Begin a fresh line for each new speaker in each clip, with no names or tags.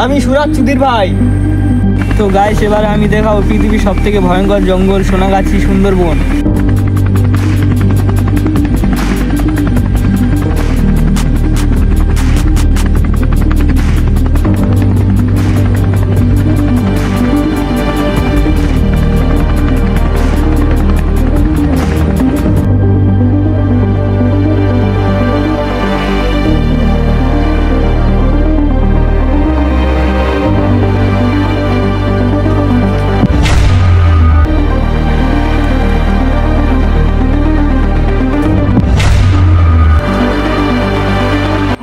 আমি সুরাজ সুধীর ভাই। তো গাইস এবারে আমি দেখাবো পৃথিবীর সব থেকে ভয়ঙ্কর জঙ্গল সোনাগাছি সুন্দরবন।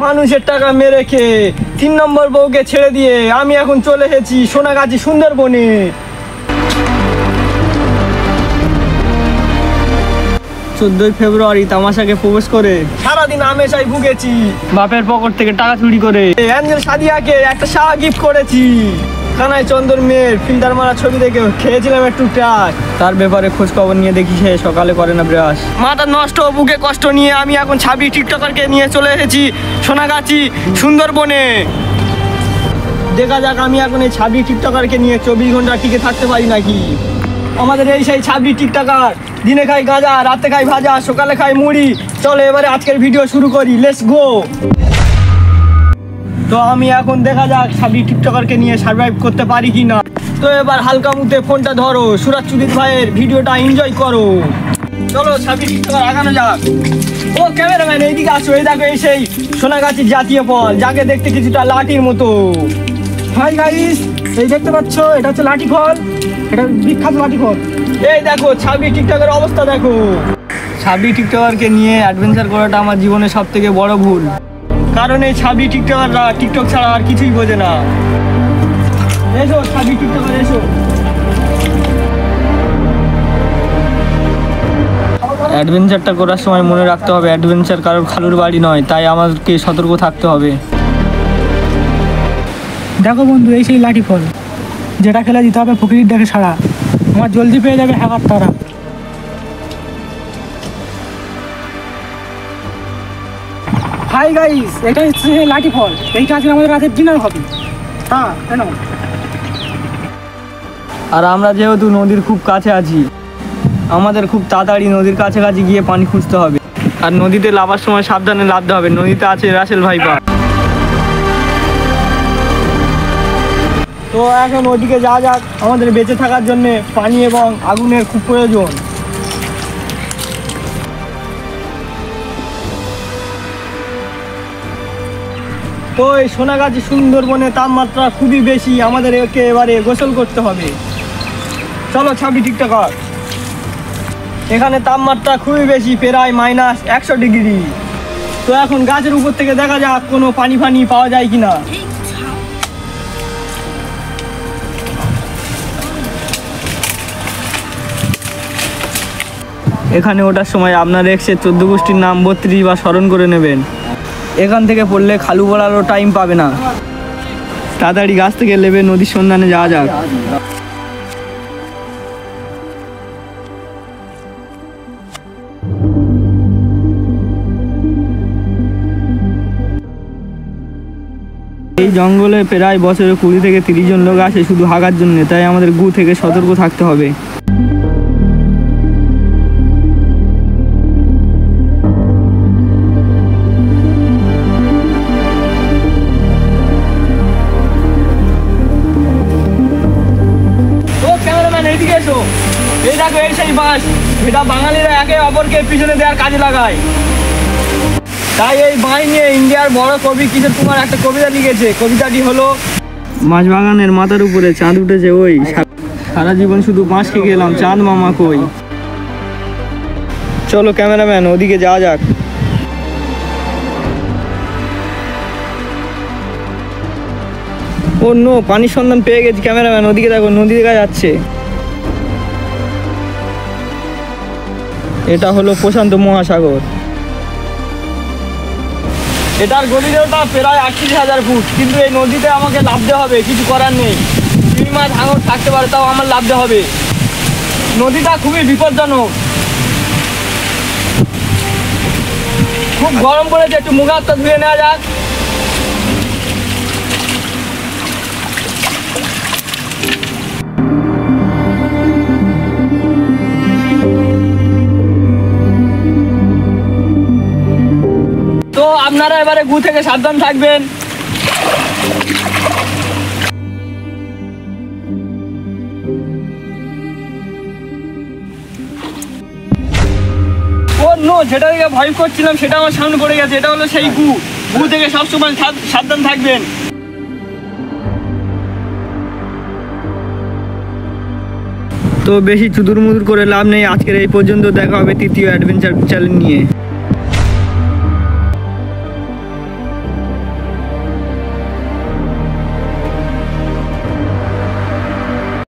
মানুষের টাকা মেরে খেয়ে 3 নম্বর বউকে ছেড়ে দিয়ে আমি এখন চলে এসেছি সোনাগাছি সুন্দরবনে। 14 ফেব্রুয়ারি তামাশাকে প্রবেশ করে সারাদিন আমেশাই ভুগেছি। বাপের পকেট থেকে টাকা চুরি করে অ্যাঞ্জেল সাদিয়াকে একটা শাহ গিফট করেছি। কানাই চন্দর মেয়ের ফিল্টার মারা ছবি দেখে খেয়েছিলাম একটু টাক। তার ব্যাপারে খোঁজ খবর নিয়ে দেখি সে সকালে করে না ব্রাশ। মাথা নষ্ট বুকে কষ্ট নিয়ে আমি এখন ছাবি টিকটকারকে নিয়ে চলে এসেছি সোনাগাছি সুন্দরবনে। দেখা যাক আমি এখন এই ছাবি টিকটকারকে নিয়ে 24 ঘন্টা টিকে থাকতে পারি নাকি। আমাদের এই সেই ছাবি টিকটকার দিনে খাই গাঁজা, রাতে খাই ভাজা, সকালে খাই মুড়ি। চলো এবারে আজকের ভিডিও শুরু করি, লেটস গো। তো আমি এখন দেখা যাক ছাবি টিকটকারকে নিয়ে সার্ভাইভ করতে পারি কি না। তো এবার হালকা মুখে ফোনটা ধরো, সুরাজ সুধীর ভাইয়ের ভিডিওটা এনজয় করো। চলো ছাবি টিকটকার আগানো যাক। ও ক্যামেরাম্যান এইদিকে আসো, এই দেখো এই সেই সোনাগাছির জাতীয় ফল, যাকে দেখতে কিছুটা লাঠির মতো।
হাই গাইস, এই দেখতে পাচ্ছ এটা হচ্ছে লাঠি ফল, এটা বিখ্যাত লাঠি ফল।
এই দেখো ছাবি টিকটকের অবস্থা দেখো। ছাবি টিকটকারকে নিয়ে অ্যাডভেঞ্চার করাটা আমার জীবনের সব থেকে বড় ভুল, কারণ এই ছাবি টিকটকাররা টিকটক ছাড়া আর কিছুই বোঝে না। এসো ছাবি টিকটকার এসো। অ্যাডভেঞ্চারটা করার সময় মনে রাখতে হবে অ্যাডভেঞ্চার কারোর খালুর বাড়ি নয়, তাই আমাদেরকে সতর্ক থাকতে হবে।
দেখো বন্ধু, এই সেই লাঠি ফল, যেটা খেলে দিতে হবে ফকির দেখে সারা। আমার জলদি পেয়ে যাবে হ্যাকার তারা। হাই গাইস, এটা হচ্ছে লাঠি ফল, এইটা আজকে আমাদের রাতের ডিনার হবে। হ্যাঁ কেন?
আর আমরা যেহেতু নদীর খুব কাছে আছি, আমাদের খুব তাড়াতাড়ি নদীর কাছাকাছি গিয়ে পানি খুঁজতে হবে। আর নদীতে লাফার সময় সাবধানে লাফতে হবে, নদীতে আছে রাসেল ভাইপা। তো এখন ওদিকে যাওয়া যাক, আমাদের বেঁচে থাকার জন্য পানি এবং আগুনের খুব প্রয়োজন। তো এই সোনাগাছি সুন্দরবনে তাপমাত্রা খুবই বেশি, আমাদের এবারে গোসল করতে হবে। চলো ছাবি টিকটকার। এখানে তাপমাত্রা খুবই বেশি, প্রায় -100 ডিগ্রি। তো এখন গাছের উপর থেকে দেখা যাক কোনো পানি ফানি পাওয়া যায় কিনা। এখানে ওঠার সময় আপনার এক্সের 14 গোষ্ঠীর নাম 32 বার স্মরণ করে নেবেন। এখান থেকে পড়লে খালু বলারও টাইম পাবে না। তাড়াতাড়ি গাছ থেকে নেবে নদীর সন্ধানে যাওয়া যাক। এই জঙ্গলে প্রায় বছরে 20 থেকে 30 জন লোক আসে শুধু হাগার জন্য, তাই আমাদের গু থেকে সতর্ক থাকতে হবে। এই দেখো এই সেই বাঁশ, এটা বাঙালিরা একে অপরকে পিছনে দেওয়ার কাজে লাগায়। তাই এই বাঁশ নিয়ে ইন্ডিয়ার বড় কবি কিশোর কুমার একটা কবিতা লিখেছে। কবিতাটি হলো, বাঁশ বাগানের মাথার উপরে চাঁদ উঠেছে ওই, সারা জীবন শুধু বাঁশ খেয়ে গেলাম চাঁদ মামা কই। চলো ক্যামেরাম্যান ওদিকে যাওয়া যাক। ও নো, পানির সন্ধান পেয়ে গেছি ক্যামেরাম্যান, ওদিকে দেখো নদী দেখা যাচ্ছে। এটা হলো প্রশান্ত মহাসাগর। এটার গভীরতা প্রায় 38,000 ফুট, কিন্তু এই নদীতে আমাকে নামতে হবে, কিছু করার নেই। 2 মাস হাঙর থাকতে পারে, তাও আমার নামতে হবে। নদীটা খুবই বিপজ্জনক, খুব গরম পড়েছে, একটু মুখ হাত ধুয়ে নেওয়া যাক। তো আপনারা এবারে গু থেকে সাবধান থাকবেন। ও নো, যেটা থেকে ভয় করছিলাম সেটা আমার সামনে পড়ে গেছে। এটা হলো সেই গু। গু থেকে সবসময় সাবধান থাকবেন। তো বেশি চুদুর মুদুর করে লাভ নেই। আজকের এই পর্যন্ত, দেখা হবে তৃতীয় অ্যাডভেঞ্চার চ্যালেঞ্জ নিয়ে।